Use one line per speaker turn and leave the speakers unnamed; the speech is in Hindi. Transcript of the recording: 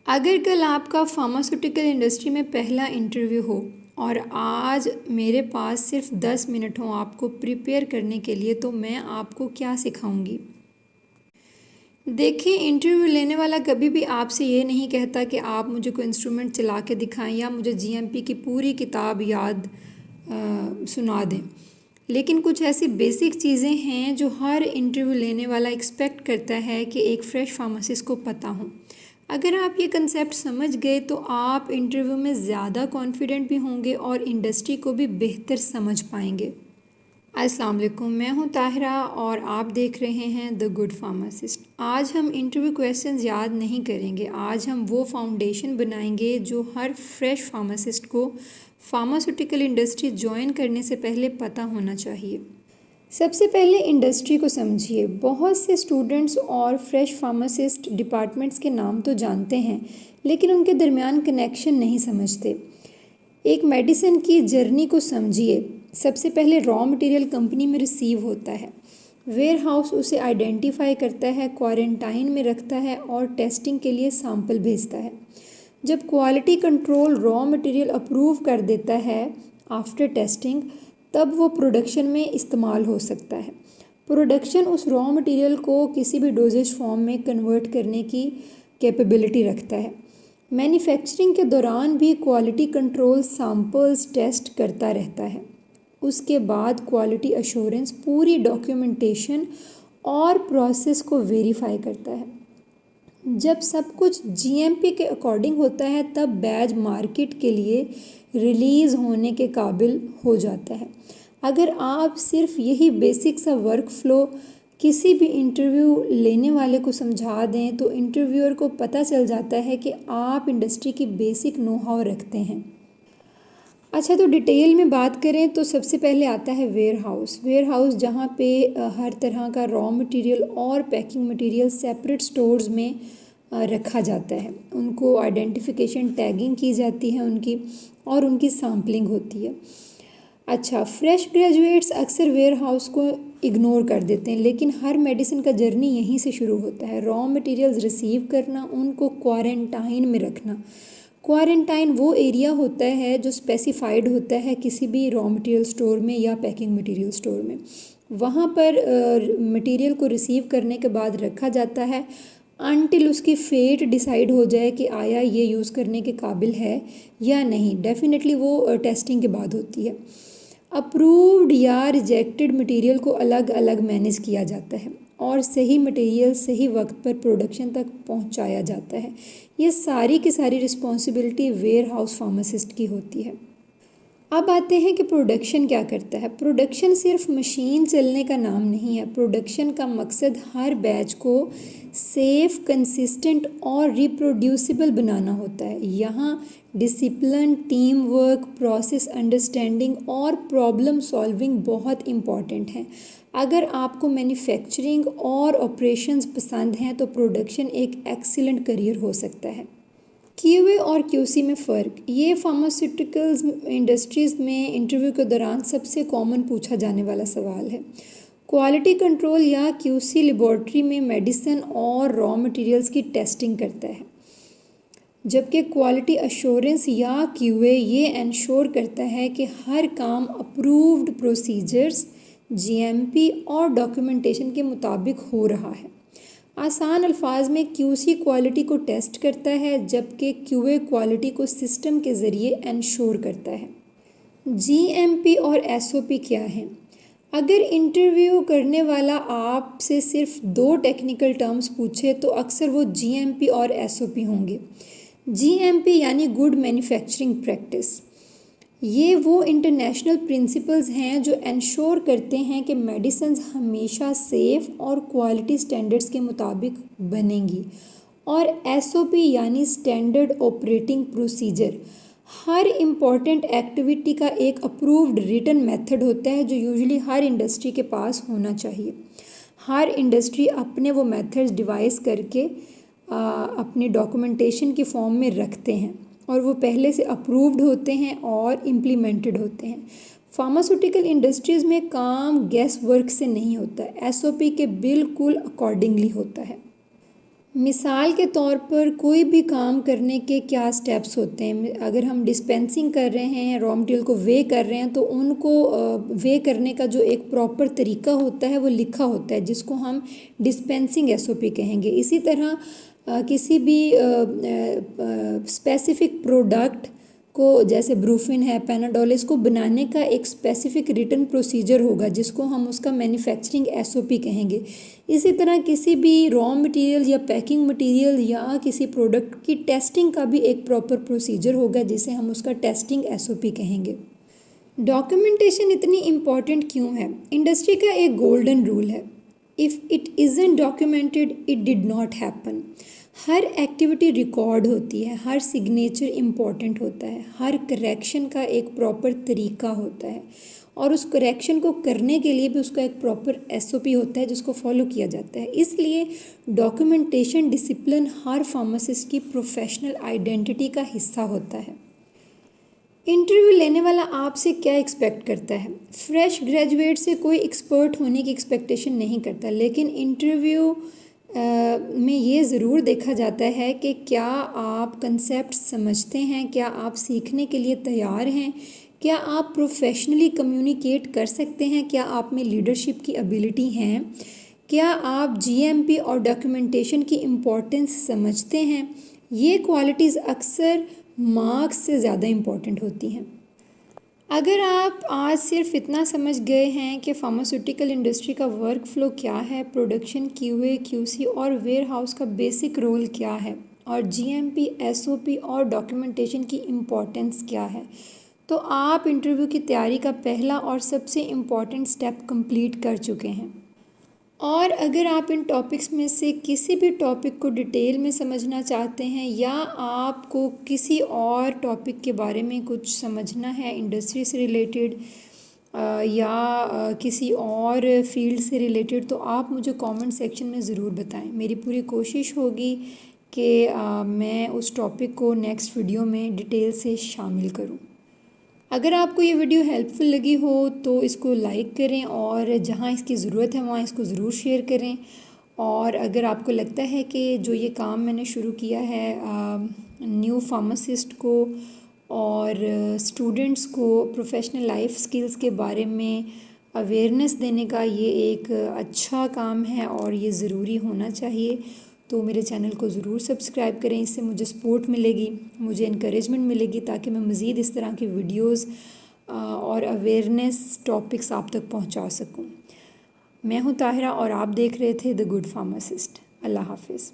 अगर कल आपका फार्मास्यूटिकल इंडस्ट्री में पहला इंटरव्यू हो और आज मेरे पास सिर्फ 10 मिनट हो आपको प्रिपेयर करने के लिए, तो मैं आपको क्या सिखाऊंगी। देखिए, इंटरव्यू लेने वाला कभी भी आपसे ये नहीं कहता कि आप मुझे कोई इंस्ट्रूमेंट चला के दिखाएं या मुझे जीएमपी की पूरी किताब याद सुना दें। लेकिन कुछ ऐसी बेसिक चीज़ें हैं जो हर इंटरव्यू लेने वाला एक्सपेक्ट करता है कि एक फ़्रेश फार्मासिस्ट को पता हो। अगर आप ये कंसेप्ट समझ गए तो आप इंटरव्यू में ज़्यादा कॉन्फिडेंट भी होंगे और इंडस्ट्री को भी बेहतर समझ पाएंगे। अस्सलाम वालेकुम, मैं हूं ताहिरा और आप देख रहे हैं द गुड फार्मासिस्ट। आज हम इंटरव्यू क्वेश्चंस याद नहीं करेंगे, आज हम वो फाउंडेशन बनाएंगे जो हर फ्रेश फार्मासिस्ट को फार्मास्यूटिकल इंडस्ट्री ज्वाइन करने से पहले पता होना चाहिए। सबसे पहले इंडस्ट्री को समझिए। बहुत से स्टूडेंट्स और फ्रेश फार्मासिस्ट डिपार्टमेंट्स के नाम तो जानते हैं, लेकिन उनके दरमियान कनेक्शन नहीं समझते। एक मेडिसिन की जर्नी को समझिए। सबसे पहले रॉ मटेरियल कंपनी में रिसीव होता है, वेयर हाउस उसे आइडेंटिफाई करता है, क्वारंटाइन में रखता है और टेस्टिंग के लिए सैंपल भेजता है। जब quality control raw material approve कर देता है आफ्टर टेस्टिंग, तब वो प्रोडक्शन में इस्तेमाल हो सकता है। प्रोडक्शन उस रॉ मटेरियल को किसी भी डोजेज फॉर्म में कन्वर्ट करने की कैपेबिलिटी रखता है। मैन्युफैक्चरिंग के दौरान भी क्वालिटी कंट्रोल सैंपल्स टेस्ट करता रहता है। उसके बाद क्वालिटी अश्योरेंस पूरी डॉक्यूमेंटेशन और प्रोसेस को वेरीफाई करता है। जब सब कुछ जीएमपी के अकॉर्डिंग होता है, तब बैच मार्केट के लिए रिलीज़ होने के काबिल हो जाता है। अगर आप सिर्फ यही बेसिक सा वर्क फ्लो किसी भी इंटरव्यू लेने वाले को समझा दें, तो इंटरव्यूअर को पता चल जाता है कि आप इंडस्ट्री की बेसिक नो हाउ रखते हैं। अच्छा, तो डिटेल में बात करें तो सबसे पहले आता है वेयर हाउस जहाँ पे हर तरह का रॉ मटेरियल और पैकिंग मटेरियल सेपरेट स्टोर्स में रखा जाता है। उनको आइडेंटिफिकेशन टैगिंग की जाती है उनकी, और उनकी सैम्पलिंग होती है। अच्छा, फ्रेश ग्रेजुएट्स अक्सर वेयर हाउस को इग्नोर कर देते हैं, लेकिन हर मेडिसिन का जर्नी यहीं से शुरू होता है। रॉ मटेरियल्स रिसीव करना, उनको क्वारंटाइन में रखना। क्वारंटाइन वो एरिया होता है जो स्पेसिफाइड होता है किसी भी रॉ मटेरियल स्टोर में या पैकिंग मटेरियल स्टोर में। वहाँ पर मटेरियल को रिसीव करने के बाद रखा जाता है अनटिल उसकी फेट डिसाइड हो जाए कि आया ये यूज़ करने के काबिल है या नहीं। डेफिनेटली वो टेस्टिंग के बाद होती है। अप्रूव्ड या रिजेक्टेड मटेरियल को अलग अलग मैनेज किया जाता है और सही मटेरियल सही वक्त पर प्रोडक्शन तक पहुंचाया जाता है। ये सारी की सारी रिस्पॉन्सिबिलिटी वेयर हाउस फार्मासिस्ट की होती है। अब आते हैं कि प्रोडक्शन क्या करता है। प्रोडक्शन सिर्फ मशीन चलने का नाम नहीं है। प्रोडक्शन का मकसद हर बैच को सेफ, कंसिस्टेंट और रिप्रोड्यूसिबल बनाना होता है। यहाँ discipline, team work, process understanding और प्रॉब्लम सॉल्विंग बहुत इम्पॉर्टेंट हैं। अगर आपको मैन्युफैक्चरिंग और ऑपरेशंस पसंद हैं तो प्रोडक्शन एक एक्सीलेंट करियर हो सकता है। क्यूए और क्यूसी में फ़र्क। ये फार्मास्यूटिकल्स इंडस्ट्रीज़ में इंटरव्यू के दौरान सबसे कॉमन पूछा जाने वाला सवाल है। क्वालिटी कंट्रोल या क्यूसी लेबॉर्ट्री में मेडिसिन और रॉ मटेरियल्स की टेस्टिंग करता है, जबकि क्वालिटी अश्योरेंस या क्यूए ये इंश्योर करता है कि हर काम अप्रूव्ड प्रोसीजर्स, जीएमपी और डॉक्यूमेंटेशन के मुताबिक हो रहा है। आसान अल्फाज में क्यूसी क्वालिटी को टेस्ट करता है, जबकि क्यूए क्वालिटी को सिस्टम के ज़रिए इंश्योर करता है। जीएमपी और एसओपी क्या हैं? अगर इंटरव्यू करने वाला आपसे सिर्फ 2 टेक्निकल टर्म्स पूछे तो अक्सर वो जीएमपी और एसओपी होंगे। जीएमपी यानी गुड मैन्युफैक्चरिंग प्रैक्टिस। ये वो इंटरनेशनल प्रिंसिपल्स हैं जो इंश्योर करते हैं कि मेडिसिन्स हमेशा सेफ़ और क्वालिटी स्टैंडर्ड्स के मुताबिक बनेंगी। और एसओपी यानी स्टैंडर्ड ऑपरेटिंग प्रोसीजर, हर इम्पॉर्टेंट एक्टिविटी का एक अप्रूव्ड रिटन मेथड होता है जो यूजुअली हर इंडस्ट्री के पास होना चाहिए। हर इंडस्ट्री अपने वो मेथड्स डिवाइस करके अपनी डॉक्यूमेंटेशन की फॉर्म में रखते हैं और वो पहले से अप्रूव्ड होते हैं और इम्प्लीमेंटेड होते हैं। फार्मास्यूटिकल इंडस्ट्रीज़ में काम गैस वर्क से नहीं होता, एसओपी के बिल्कुल अकॉर्डिंगली होता है। मिसाल के तौर पर कोई भी काम करने के क्या स्टेप्स होते हैं। अगर हम डिस्पेंसिंग कर रहे हैं, रॉ मटेरियल को वे कर रहे हैं, तो उनको वे करने का जो एक प्रॉपर तरीका होता है वो लिखा होता है, जिसको हम डिस्पेंसिंग एसओपी कहेंगे। इसी तरह किसी भी स्पेसिफिक प्रोडक्ट को, जैसे ब्रूफिन है, पैनाडोल, इसको बनाने का एक स्पेसिफिक रिटन प्रोसीजर होगा, जिसको हम उसका मैन्युफैक्चरिंग एसओपी कहेंगे। इसी तरह किसी भी रॉ मटेरियल या पैकिंग मटेरियल या किसी प्रोडक्ट की टेस्टिंग का भी एक प्रॉपर प्रोसीजर होगा, जिसे हम उसका टेस्टिंग एसओपी कहेंगे। डॉक्यूमेंटेशन इतनी इम्पॉर्टेंट क्यों है? इंडस्ट्री का एक गोल्डन रूल है, if it isn't documented it did not happen. Her activity record होती है, हर सिग्नेचर इम्पॉर्टेंट होता है, हर करेक्शन का एक प्रॉपर तरीका होता है, और उस करेक्शन को करने के लिए भी उसका एक प्रॉपर एसओपी होता है जिसको फॉलो किया जाता है। इसलिए डॉक्यूमेंटेशन डिसिप्लिन हर फार्मासिस्ट की प्रोफेशनल आइडेंटिटी का हिस्सा होता है। इंटरव्यू लेने वाला आपसे क्या एक्सपेक्ट करता है? फ्रेश ग्रेजुएट से कोई एक्सपर्ट होने की एक्सपेक्टेशन नहीं करता, लेकिन इंटरव्यू में ये ज़रूर देखा जाता है कि क्या आप कंसेप्ट समझते हैं, क्या आप सीखने के लिए तैयार हैं, क्या आप प्रोफेशनली कम्युनिकेट कर सकते हैं, क्या आप में लीडरशिप की एबिलिटी हैं, क्या आप जीएमपी और डॉक्यूमेंटेशन की इम्पोर्टेंस समझते हैं। ये क्वालिटीज़ अक्सर मार्क्स से ज़्यादा इम्पॉर्टेंट होती हैं। अगर आप आज सिर्फ इतना समझ गए हैं कि फार्मास्यूटिकल इंडस्ट्री का वर्क फ्लो क्या है, प्रोडक्शन, क्यूए, क्यूसी और वेयर हाउस का बेसिक रोल क्या है, और जीएमपी, एसओपी और डॉक्यूमेंटेशन की इम्पोर्टेंस क्या है, तो आप इंटरव्यू की तैयारी का पहला और सबसे इम्पॉर्टेंट स्टेप कंप्लीट कर चुके हैं। और अगर आप इन टॉपिक्स में से किसी भी टॉपिक को डिटेल में समझना चाहते हैं, या आपको किसी और टॉपिक के बारे में कुछ समझना है इंडस्ट्री से रिलेटेड या किसी और फील्ड से रिलेटेड, तो आप मुझे कमेंट सेक्शन में ज़रूर बताएं। मेरी पूरी कोशिश होगी कि मैं उस टॉपिक को नेक्स्ट वीडियो में डिटेल से शामिल करूं। अगर आपको ये वीडियो हेल्पफुल लगी हो तो इसको लाइक करें, और जहाँ इसकी ज़रूरत है वहाँ इसको ज़रूर शेयर करें। और अगर आपको लगता है कि जो ये काम मैंने शुरू किया है न्यू फार्मासिस्ट को और स्टूडेंट्स को प्रोफेशनल लाइफ स्किल्स के बारे में अवेयरनेस देने का, ये एक अच्छा काम है और ये ज़रूरी होना चाहिए, तो मेरे चैनल को ज़रूर सब्सक्राइब करें। इससे मुझे सपोर्ट मिलेगी, मुझे इनकरेजमेंट मिलेगी, ताकि मैं मज़ीद इस तरह की वीडियोस और अवेयरनेस टॉपिक्स आप तक पहुंचा सकूं। मैं हूं ताहिरा और आप देख रहे थे द गुड फार्मासिस्ट। अल्लाह हाफिज़।